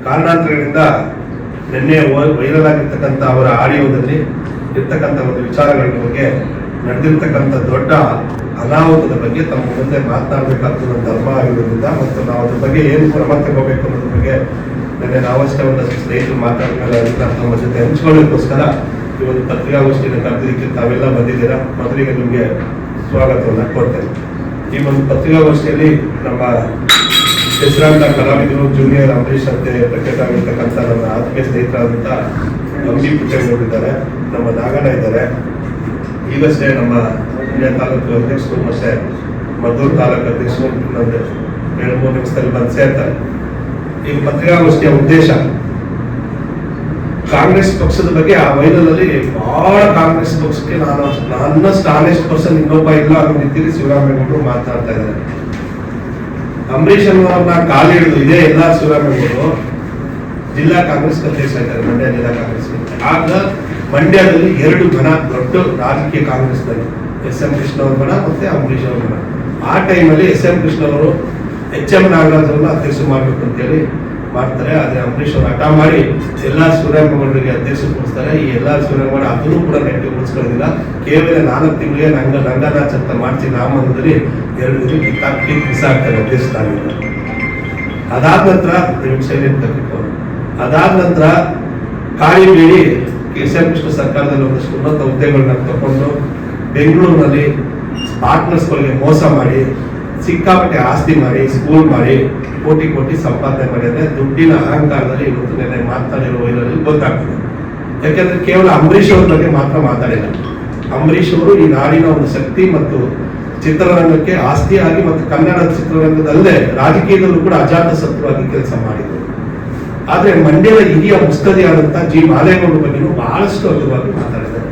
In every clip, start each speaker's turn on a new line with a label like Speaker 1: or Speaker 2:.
Speaker 1: ಕಾರಣಾಂತರಗಳಿಂದ ನಿನ್ನೆ ವೈರಲ್ ಆಗಿರ್ತಕ್ಕಂಥ ಅವರ ಆಡಿಯೋದಲ್ಲಿ ಇರ್ತಕ್ಕಂಥ ಒಂದು ವಿಚಾರಗಳ ಬಗ್ಗೆ ನಡೆದಿರ್ತಕ್ಕಂಥ ದೊಡ್ಡ ಅನಾಹುತದ ಬಗ್ಗೆ ತಮ್ಮ ಮುಂದೆ ಮಾತನಾಡಬೇಕಾಗ್ತದೆ ಧರ್ಮ ಆಗಿರೋದ್ರಿಂದ ಮತ್ತು ನಾವು ಅದ್ರ ಬಗ್ಗೆ ಏನು ಕ್ರಮ ತಗೋಬೇಕು ಅನ್ನೋದ್ರ ಬಗ್ಗೆ ನಿನ್ನೆ ನಾವಷ್ಟೇ ಒಂದಷ್ಟು ಸ್ನೇಹಿತರು ಮಾತಾಡಿದ್ಮೇಲೆ ಅದನ್ನ ನಮ್ಮ ಜೊತೆ ಹಂಚ್ಕೊಳ್ಳೋದಕ್ಕೋಸ್ಕರ ಈ ಒಂದು ಪತ್ರಿಕಾಗೋಷ್ಠಿಯನ್ನು ಕರೆದಿದ್ದಕ್ಕೆ ತಾವೆಲ್ಲ ಬಂದಿದ್ದೀರಾ. ಮೊದಲಿಗೆ ನಿಮಗೆ ಸ್ವಾಗತವನ್ನು ಕೊಡ್ತೇನೆ. ಈ ಒಂದು ಪತ್ರಿಕಾಗೋಷ್ಠಿಯಲ್ಲಿ ನಮ್ಮ ಹೆಸರಾಂತ ಕಲಾವಿದರು ಜೂನಿಯರ್ ಅಂಬರೀಷ್ ಅಂತೆ ಪ್ರಖ್ಯಾತ ಆಗಿರ್ತಕ್ಕಂಥ ನಮ್ಮ ಆತ್ಮೀಯ ಸ್ನೇಹಿತರಾದಂಥ ಅಂಬಿ ಪುಟ್ಟೇಗೌಡರಿದ್ದಾರೆ, ನಮ್ಮ ನಾಗಣ್ಣ ಇದ್ದಾರೆ, ಈಗಷ್ಟೇ ನಮ್ಮ ಮಂಡ್ಯ ತಾಲೂಕು ಅಧ್ಯಕ್ಷರು ಮತ್ತೆ ಮದ್ದೂರು ತಾಲೂಕು ಅಧ್ಯಕ್ಷರು ಒಂದು 2-3 ನಿಮಿಷದಲ್ಲಿ ಬಂದು ಸೇರ್ತಾರೆ. ಈ ಪತ್ರಿಕಾಗೋಷ್ಠಿಯ ಉದ್ದೇಶ ಕಾಂಗ್ರೆಸ್ ಪಕ್ಷದ ಬಗ್ಗೆ ಆ ವೈರಲ್ ಅಲ್ಲಿ ಬಹಳ ಕಾಂಗ್ರೆಸ್ ಪಕ್ಷಕ್ಕೆ ನನ್ನಷ್ಟು ಆನೆಸ್ಟ್ ಪರ್ಸನ್ ಇನ್ನೊಬ್ಬ ಇಲ್ಲ ಅನ್ನೋ ರೀತಿಯಲ್ಲಿ ಶಿವರಾಮೇಗೌಡರು ಮಾತನಾಡ್ತಾ ಇದ್ದಾರೆ. ಅಂಬರೀಷ್ ಅನ್ನೋರನ್ನ ಕಾಲು ಹಿಡಿದು ಇದೇ ಎಲ್ಲ ಶಿವರಾಮೇಗೌಡರು ಜಿಲ್ಲಾ ಕಾಂಗ್ರೆಸ್ ಅಧ್ಯಕ್ಷ ಇದ್ದಾರೆ, ಮಂಡ್ಯ ಜಿಲ್ಲಾ ಕಾಂಗ್ರೆಸ್. ಆಗ ಮಂಡ್ಯದಲ್ಲಿ 2 ಜನ ದೊಡ್ಡ ರಾಜಕೀಯ ಕಾಂಗ್ರೆಸ್ನಲ್ಲಿ ಎಸ್.ಎಂ. ಕೃಷ್ಣ ಅವ್ರ ಬಣ ಮತ್ತೆ ಅಂಬರೀಷ್ ಅವ್ರ ಬಣ. ಆ ಟೈಮಲ್ಲಿ ಎಸ್.ಎಂ. ಕೃಷ್ಣ ಅವರು ಎಚ್.ಎಂ. ನಾಗರಾಜ್ ಅವರನ್ನ ಅಧ್ಯಕ್ಷ ಮಾಡ್ಬೇಕು ಅಂತೇಳಿ ಮಾಡ್ತಾರೆ. ಆದ್ರೆ ಅಂಬರೀಷ್ ಅವರು ಹಠ ಮಾಡಿ ಎಲ್ಲಾ ಶಿವರಾಮೇಗೌಡರಿಗೆ ಅಧ್ಯಕ್ಷ ಕೊಡಿಸ್ತಾರೆ. ಈ ಎಲ್ಲಾ ಶಿವರಾಮೇಗೌಡ ಅದನ್ನು ಕೂಡ ನೆಟ್ಟಿ ಉಳಿಸ್ಕೊಳ್ಳೋದಿಲ್ಲ. ಕೇವಲ 4 ತಿಂಗಳಿಗೆ ರಂಗನಾಚ್ ಅಂತ ಮಾಡಿಸಿ ನಾಮದಲ್ಲಿ 2 ದಿನ ಕಿತ್ತಾಕಿ ಬಿಸಾಕ್ತಾರೆ ಅಧ್ಯಕ್ಷ ಸ್ಥಾನದಿಂದ. ಅದಾದ ನಂತರ ಅದಾದ ನಂತರ ಕಾಳಿ ಬೀಳಿ ಎಸ್.ಎಂ. ಕೃಷ್ಣ ಸರ್ಕಾರದಲ್ಲಿ ಒಂದಷ್ಟು ಉನ್ನತ ಹುದ್ದೆಗಳನ್ನ ತಗೊಂಡು ಬೆಂಗಳೂರಿನಲ್ಲಿ ಪಾರ್ಟ್ನರ್ಸ್ಗಳಿಗೆ ಮೋಸ ಮಾಡಿ ಸಿಕ್ಕಾಪಟ್ಟೆ ಆಸ್ತಿ ಮಾಡಿ ಸ್ಕೂಲ್ ಮಾಡಿ ಕೋಟಿ ಸಂಪಾದನೆ ಮಾಡಿದ್ರೆ ದುಡ್ಡಿನ ಅಹಂಕಾರದಲ್ಲಿ ಇವತ್ತು ನೆನೆ ಮಾತಾಡಿರೋ ವೈರಲ್ಲಿ ಗೊತ್ತಾಗ್ತದೆ. ಯಾಕೆಂದ್ರೆ ಕೇವಲ ಅಂಬರೀಷ್ ಅವ್ರ ಬಗ್ಗೆ ಮಾತ್ರ ಮಾತಾಡಿಲ್ಲ. ಅಂಬರೀಷ್ ಅವರು ಈ ನಾಡಿನ ಒಂದು ಶಕ್ತಿ ಮತ್ತು ಚಿತ್ರರಂಗಕ್ಕೆ ಆಸ್ತಿಯಾಗಿ ಮತ್ತು ಕನ್ನಡ ಚಿತ್ರರಂಗದಲ್ಲೇ ರಾಜಕೀಯದಲ್ಲೂ ಕೂಡ ಅಜಾತ ಶತ್ರುವಾಗಿ ಕೆಲಸ ಮಾಡಿದರು. ಆದ್ರೆ ಮಂಡ್ಯದ ಹಿರಿಯ ಮುಸ್ತದಿಯಾದಂತಹ ಜಿ ಮಾದೇಗೌಡರ ಬಗ್ಗೆನೂ ಬಹಳಷ್ಟು ಅದ್ಭುತವಾಗಿ ಮಾತಾಡಿದ್ದಾರೆ.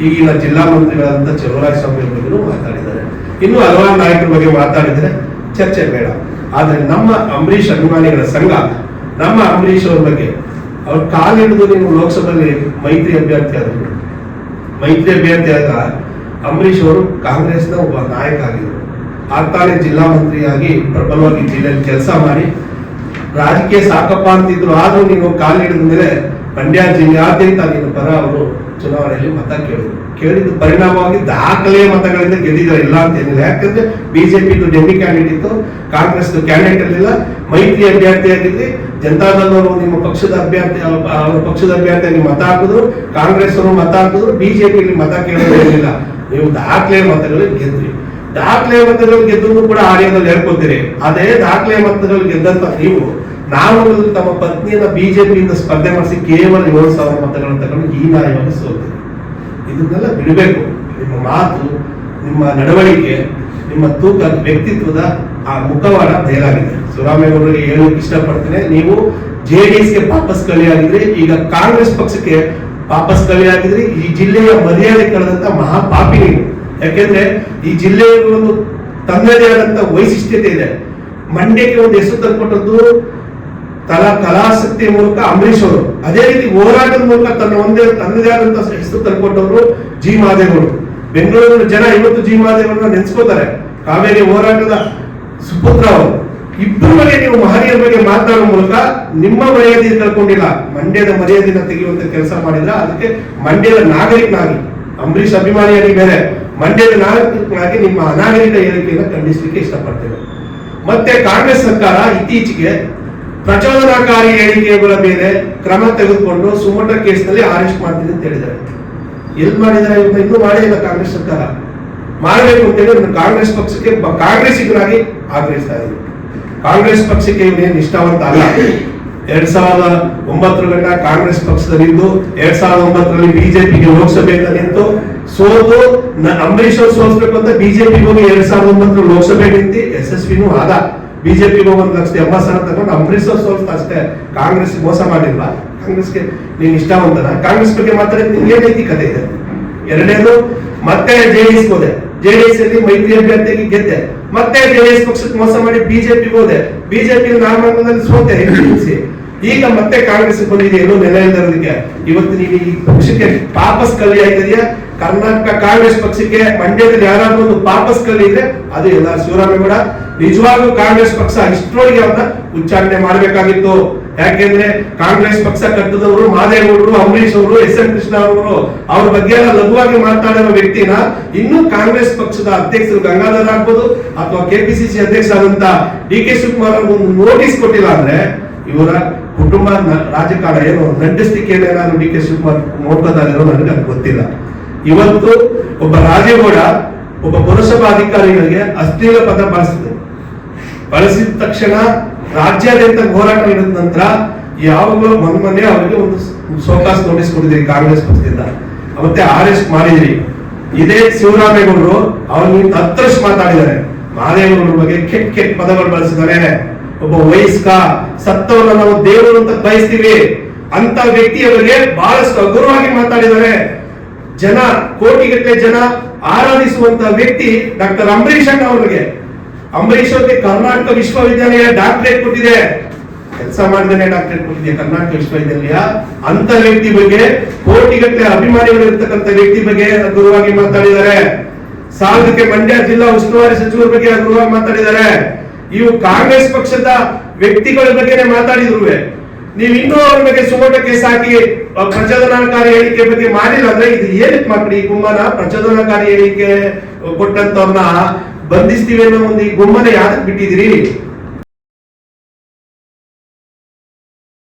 Speaker 1: ಈಗಿನ ಜಿಲ್ಲಾ ಮಂತ್ರಿಗಳಾದಂತಹ ಚಲುವರಾಯ ಸ್ವಾಮಿ ಅವ್ರ ಬಗ್ಗೆನೂ ಮಾತಾಡಿದ್ದಾರೆ. ಇನ್ನೂ ಹಲವಾರು ನಾಯಕರ ಬಗ್ಗೆ ಮಾತಾಡಿದರೆ ಚರ್ಚೆ ಬೇಡ. ಆದ್ರೆ ನಮ್ಮ ಅಂಬರೀಷ್ ಅಭಿಮಾನಿಗಳ ಸಂಘ ನಮ್ಮ ಅಂಬರೀಷ್ ಅವ್ರ ಬಗ್ಗೆ ಅವ್ರ ಕಾಲಿಡಿದು ನೀವು ಲೋಕಸಭೆಯಲ್ಲಿ ಮೈತ್ರಿ ಅಭ್ಯರ್ಥಿ ಆದ ಅಂಬರೀಷ್ ಅವರು ಕಾಂಗ್ರೆಸ್ನ ಒಬ್ಬ ನಾಯಕ ಆಗಿದ್ರು. ಆಗ್ತಾನೆ ಜಿಲ್ಲಾ ಮಂತ್ರಿಯಾಗಿ ಪ್ರಬಲವಾಗಿ ಜಿಲ್ಲೆಯಲ್ಲಿ ಕೆಲಸ ಮಾಡಿ ರಾಜಕೀಯ ಸಾಕಪ್ಪ ಅಂತಿದ್ರು. ಆದ್ರೂ ನೀವು ಕಾಲಿಡಿದ ಮೇಲೆ ಮಂಡ್ಯ ಜಿಲ್ಲೆಯಾದ್ಯಂತ ನೀನು ಪರ ಅವರು ಚುನಾವಣೆಯಲ್ಲಿ ಮತ ಕೇಳಿದ ಪರಿಣಾಮವಾಗಿ ದಾಖಲೆಯ ಮತಗಳಿಂದ ಗೆದ್ದಿದ್ದಾರೆ, ಇಲ್ಲ ಅಂತ ಏನಿಲ್ಲ. ಯಾಕಂದ್ರೆ ಬಿಜೆಪಿದು ಡೆಲ್ಲಿ ಕ್ಯಾಂಡಿಡೇಟ್ ಇತ್ತು, ಕಾಂಗ್ರೆಸ್ ಕ್ಯಾಂಡಿಡೇಟ್ ಇರಲಿಲ್ಲ. ಮೈತ್ರಿ ಅಭ್ಯರ್ಥಿ ಆಗಿದ್ರಿ, ಜನತಾದಳವರು ನಿಮ್ಮ ಪಕ್ಷದ ಅಭ್ಯರ್ಥಿ ಅವ್ರ ಪಕ್ಷದ ಅಭ್ಯರ್ಥಿಯಾಗಿ ಮತ ಹಾಕಿದ್ರು, ಕಾಂಗ್ರೆಸ್ ಅವರು ಮತ ಹಾಕಿದ್ರು, ಬಿಜೆಪಿಯಲ್ಲಿ ಮತ ಕೇಳೋದಿಲ್ಲ. ನೀವು ದಾಖಲೆಯ ಮತಗಳಲ್ಲಿ ಗೆದ್ರಿ. ದಾಖಲೆಯ ಮತಗಳಲ್ಲಿ ಗೆದ್ದು ಕೂಡ ಆಡಿಯೋದಲ್ಲಿ ಹೇಳ್ಕೊತೀರಿ. ಅದೇ ದಾಖಲೆಯ ಮತಗಳಲ್ಲಿ ಗೆದ್ದಂತ ನೀವು ನಾವು ತಮ್ಮ ಪತ್ನಿಯನ್ನ ಬಿಜೆಪಿಯಿಂದ ಸ್ಪರ್ಧೆ ಮಾಡಿಸಿ ಕೇವಲ 7,000 ಮತಗಳನ್ನು ತಗೊಂಡು ಹೀನಾಯವಾಗಿ ಸೋತಿದೆ. ಇದನ್ನೆಲ್ಲ ಬಿಡಬೇಕು. ನಿಮ್ಮ ಮಾತು, ನಿಮ್ಮ ನಡವಳಿಕೆ, ನಿಮ್ಮ ತೂಕ, ವ್ಯಕ್ತಿತ್ವದ ಆ ಮುಖವಾಡ ಬಯಲಾಗಿದೆ. ಶಿವರಾಮೇಗೌಡರಿಗೆ ಹೇಳಲಿಕ್ಕೆ ಇಷ್ಟಪಡ್ತೇನೆ, ನೀವು JDSಗೆ ವಾಪಸ್ ಕಲಿಯಾಗಿದ್ರಿ, ಈಗ ಕಾಂಗ್ರೆಸ್ ಪಕ್ಷಕ್ಕೆ ವಾಪಸ್ ಕಲಿಯಾಗಿದ್ರಿ. ಈ ಜಿಲ್ಲೆಯ ಮರ್ಯಾದೆ ಕಳೆದಂತ ಮಹಾಪಾಪಿ ನೀವು. ಯಾಕೆಂದ್ರೆ ಈ ಜಿಲ್ಲೆಯ ಒಂದು ತನ್ನದೇ ಆದಂತ ವೈಶಿಷ್ಟ್ಯತೆ ಇದೆ. ಮಂಡ್ಯಕ್ಕೆ ಒಂದು ಹೆಸರು ತಂದುಕೊಟ್ಟದ್ದು ಕಲಾಸಕ್ತಿಯ ಮೂಲಕ ಅಂಬರೀಷ್ ಅವರು. ಅದೇ ರೀತಿ ಹೋರಾಟದ ಮೂಲಕ ತನ್ನದೇ ಆದಂತಹ ಹೆಸರು ತಂದುಕೊಟ್ಟವರು ಜಿ ಮಾದೇಗೌಡರು. ಬೆಂಗಳೂರಿನ ಜನ ಇವತ್ತು ಜಿ ಮಾದೇಗೌಡರನ್ನ ನೆನೆಸ್ಕೋತಾರೆ. ಕಾವೇರಿ ಹೋರಾಟದ ಸುಪುತ್ರ ಅವರು. ಇಬ್ಬರ ಬಗ್ಗೆ ನೀವು ಮಹನೀಯರ ಬಗ್ಗೆ ಮಾತನಾಡುವ ಮೂಲಕ ನಿಮ್ಮ ಮರ್ಯಾದೆ ಕಳ್ಕೊಂಡಿಲ್ಲ, ಮಂಡ್ಯದ ಮರ್ಯಾದೆನ ತೆಗೆಯುವಂತ ಕೆಲಸ ಮಾಡಿದ್ರ. ಅದಕ್ಕೆ ಮಂಡ್ಯದ ನಾಗರಿಕನಾಗಿ, ಅಂಬರೀಷ್ ಅಭಿಮಾನಿಯಾಗಿ ಬೇರೆ, ಮಂಡ್ಯದ ನಾಗರಿಕನಾಗಿ ನಿಮ್ಮ ಅನಾಗರಿಕ ಹೇಳಿಕೆಯನ್ನು ಖಂಡಿಸಲಿಕ್ಕೆ ಇಷ್ಟಪಡ್ತೇವೆ. ಮತ್ತೆ ಕಾಂಗ್ರೆಸ್ ಸರ್ಕಾರ ಇತ್ತೀಚೆಗೆ ಪ್ರಚೋದನಾಕಾರಿ ಹೇಳಿಕೆಗಳ ಮೇಲೆ ಕ್ರಮ ತೆಗೆದುಕೊಂಡು ಸುಮೋಟೋ ಕೇಸ್ನಲ್ಲಿ ಅರೆಸ್ಟ್ ಮಾಡ್ತೀನಿ ಅಂತ ಹೇಳಿದ್ದಾರೆ. ಎಲ್ಲಿ ಮಾಡಿದ್ದಾರೆ? ಇನ್ನೂ ಮಾಡಿಲ್ಲ. ಕಾಂಗ್ರೆಸ್ ಸರ್ಕಾರ ಮಾಡಬೇಕು ಅಂತೇಳಿ ಕಾಂಗ್ರೆಸ್ ಪಕ್ಷಕ್ಕೆ ಕಾಂಗ್ರೆಸ್ಸಿಗರಾಗಿ ಆಗ್ರಹಿಸ್ತಾ ಇದ್ದೀವಿ. ಕಾಂಗ್ರೆಸ್ ಪಕ್ಷಕ್ಕೆ ಇವನೇನು ಇಷ್ಟವಂತ ಅಲ್ಲ. 2009 ಗಂಟ ಕಾಂಗ್ರೆಸ್ ಪಕ್ಷದಲ್ಲಿದ್ದು 2009ರಲ್ಲಿ ಬಿಜೆಪಿಗೆ ಲೋಕಸಭೆಯಿಂದ ನಿಂತು ಸೋತು ಅಂಬರೀಷ್ ಅವರು ಸೋಲಿಸಬೇಕು ಅಂತ ಬಿಜೆಪಿಗೆ ಹೋಗಿ 2009 ಲೋಕಸಭೆ ನಿಂತು ಯಶಸ್ವಿನೂ ಆದ. ಬಿಜೆಪಿಗೆ 1,80,000 ತಗೊಂಡು ಅಂಬರೀಷ್ ಅವರು ಸೋಲಿಸ್ತಾ ಅಷ್ಟೇ. ಕಾಂಗ್ರೆಸ್ ಮೋಸ ಮಾಡಿಲ್ವಾ? ಕಾಂಗ್ರೆಸ್ಗೆ ನೀನ್ ಇಷ್ಟವಂತನ? ಕಾಂಗ್ರೆಸ್ ಬಗ್ಗೆ ಮಾತಾಡಿದ್ರೆ ನಿಮ್ಗೆ ಏನ್ ನೈತಿಕತೆ ಇದೆ? ಎರಡನೇದು, ಮತ್ತೆ JDS ಹೋದೆ, JDS ಅಲ್ಲಿ ಮೈತ್ರಿ ಅಭ್ಯರ್ಥಿಯಾಗಿ ಗೆದ್ದೆ, ಮತ್ತೆ JDS ಪಕ್ಷಕ್ಕೆ ಮೋಸ ಮಾಡಿ ಬಿಜೆಪಿಗೆ ಹೋದೆ, ಬಿಜೆಪಿ ನಾಮದಲ್ಲಿ ಸೋತೆ, ಈಗ ಮತ್ತೆ ಕಾಂಗ್ರೆಸ್ ಬಂದಿದೆ. ಏನೋ ನೆಲೆ ಇಲ್ಲದಕ್ಕೆ ಇವತ್ತು ನೀವು ಈ ಪಕ್ಷಕ್ಕೆ ವಾಪಸ್ ಕಲಿ ಆಗಿದೆಯಾ? ಕರ್ನಾಟಕ ಕಾಂಗ್ರೆಸ್ ಪಕ್ಷಕ್ಕೆ ಮಂಡ್ಯದಲ್ಲಿ ಯಾರಾದ್ರೂ ಒಂದು ವಾಪಸ್ ಕಲಿ ಇದ್ರೆ ಅದು ಎಲ್ಲ ಶಿವರಾಮೇಗೌಡ. ನಿಜವಾಗ್ಲೂ ಕಾಂಗ್ರೆಸ್ ಪಕ್ಷ ಇಷ್ಟರೊಳಗೆ ಅವನ್ನ ಉಚ್ಚಾರಣೆ ಮಾಡಬೇಕಾಗಿತ್ತು. ಯಾಕೆಂದ್ರೆ ಕಾಂಗ್ರೆಸ್ ಪಕ್ಷ ಕಟ್ಟಿದವರು ಮಾದೇಗೌಡರು, ಅಂಬರೀಶ್ ಅವರು, ಎಸ್ ಎಂ ಕೃಷ್ಣ ಅವರು ಅವ್ರ ಬಗ್ಗೆ ಎಲ್ಲ ಲಘುವಾಗಿ ಮಾತಾಡಿರೋ ವ್ಯಕ್ತಿನ ಇನ್ನೂ ಕಾಂಗ್ರೆಸ್ ಪಕ್ಷದ ಅಧ್ಯಕ್ಷರು ಗಂಗಾಧರ್ ಆಗ್ಬೋದು ಅಥವಾ ಕೆಪಿಸಿಸಿ ಅಧ್ಯಕ್ಷರಾದಂತ ಡಿ ಕೆ ಶಿವಕುಮಾರ್ ಅವರು ಒಂದು ನೋಟಿಸ್ ಕೊಟ್ಟಿಲ್ಲ ಅಂದ್ರೆ ಇವರ ಕುಟುಂಬ ರಾಜಕಾರಣ ಏನು ನಂಟಿಸ್ಲಿಕ್ಕೆ ಏನಾದ್ರು ಡಿ ಕೆ ಶಿವಕುಮಾರ್ ನೋಡ್ಕೋತಾರೆ ನನಗೆ ಅದು ಗೊತ್ತಿಲ್ಲ. ಇವತ್ತು ಒಬ್ಬ ರಾಜೇಗೌಡ ಒಬ್ಬ ಪುರಸಭಾ ಅಧಿಕಾರಿಗಳಿಗೆ ಅಶ್ಲೀಲ ಪದ ಬಳಸಿದ ತಕ್ಷಣ ರಾಜ್ಯಾದ್ಯಂತ ಹೋರಾಟ ನಡೆದ ನಂತರ ಯಾವಾಗಲೂ ಮೊನ್ನೆ ಅವರಿಗೆ ಒಂದು ಸೋಕಾಸ್ ನೋಟಿಸ್ ಕೊಟ್ಟಿದ್ರಿ ಕಾಂಗ್ರೆಸ್ ಪಕ್ಷದಿಂದ, ಮತ್ತೆ ಅರೆಸ್ಟ್ ಮಾಡಿದ್ರಿ. ಇದೇ ಶಿವರಾಮೇಗೌಡರು ಅವ್ರಿಗೆ ಹತ್ತರಷ್ಟು ಮಾತಾಡಿದ್ದಾರೆ, ಮಹಾದೇವಗೌಡರ ಬಗ್ಗೆ ಕೆಟ್ಟ ಪದಗಳು ಬಳಸಿದ್ದಾರೆ. ಒಬ್ಬ ವಯಸ್ಕ ಸತ್ತವನ್ನ ನಾವು ದೇವರು ಅಂತ ಬಯಸ್ತೀವಿ ಅಂತ ವ್ಯಕ್ತಿಯ ಬಗ್ಗೆ ಬಹಳಷ್ಟು ಹಗುರವಾಗಿ ಮಾತಾಡಿದ್ದಾರೆ. ಜನ ಕೋಟಿಗಟ್ಟಲೆ ಜನ ಆರಾಧಿಸುವಂತ ವ್ಯಕ್ತಿ ಡಾಕ್ಟರ್ ಅಂಬರೀಷ್ ಅಣ್ಣ ಅವರಿಗೆ. ಅಂಬರೀಷ್ ಅವರಿಗೆ ಕರ್ನಾಟಕ ವಿಶ್ವವಿದ್ಯಾಲಯ ಡಾಕ್ಟರೇಟ್ ಕೊಟ್ಟಿದೆ, ಕೆಲಸ ಮಾಡಿದ್ರೆ ಡಾಕ್ಟರೇಟ್ ಕೊಟ್ಟಿದೆ ಕರ್ನಾಟಕ ವಿಶ್ವವಿದ್ಯಾಲಯ. ಅಂತ ವ್ಯಕ್ತಿ ಬಗ್ಗೆ ಕೋಟಿಗಟ್ಟಲೆ ಅಭಿಮಾನಿಗಳು ಇರ್ತಕ್ಕಂಥ ವ್ಯಕ್ತಿ ಬಗ್ಗೆ ಹಗುರವಾಗಿ ಮಾತಾಡಿದ್ದಾರೆ. ಸಾಲದಕ್ಕೆ ಮಂಡ್ಯ ಜಿಲ್ಲಾ ಉಸ್ತುವಾರಿ ಸಚಿವರ ಬಗ್ಗೆ ಹಗುರವಾಗಿ ಮಾತಾಡಿದ್ದಾರೆ. ಇವು ಕಾಂಗ್ರೆಸ್ ಪಕ್ಷದ ವ್ಯಕ್ತಿಗಳ ಬಗ್ಗೆ ಮಾತಾಡಿದ್ರು. ನೀವು ಇನ್ನೂ ಅವ್ರ ಬಗ್ಗೆ ಸುಮೋಟ ಕೇಸ್ ಹಾಕಿ ಪ್ರಚೋದನಾಕಾರಿ ಹೇಳಿಕೆ ಬಗ್ಗೆ ಮಾಡಿಲ್ಲ ಅಂದ್ರೆ ಇದು ಏನಕ್ಕೆ ಮಾಡ್ರಿ? ಈ ಗುಮ್ಮನ ಪ್ರಚೋದನಾಕಾರಿ ಹೇಳಿಕೆ ಕೊಟ್ಟಂತವ್ರನ್ನ ಬಂಧಿಸ್ತೀವಿ ಅನ್ನೋ ಒಂದು ಈ ಗುಮ್ಮನ ಯಾವ್ದಕ್ ಬಿಟ್ಟಿದಿರಿ?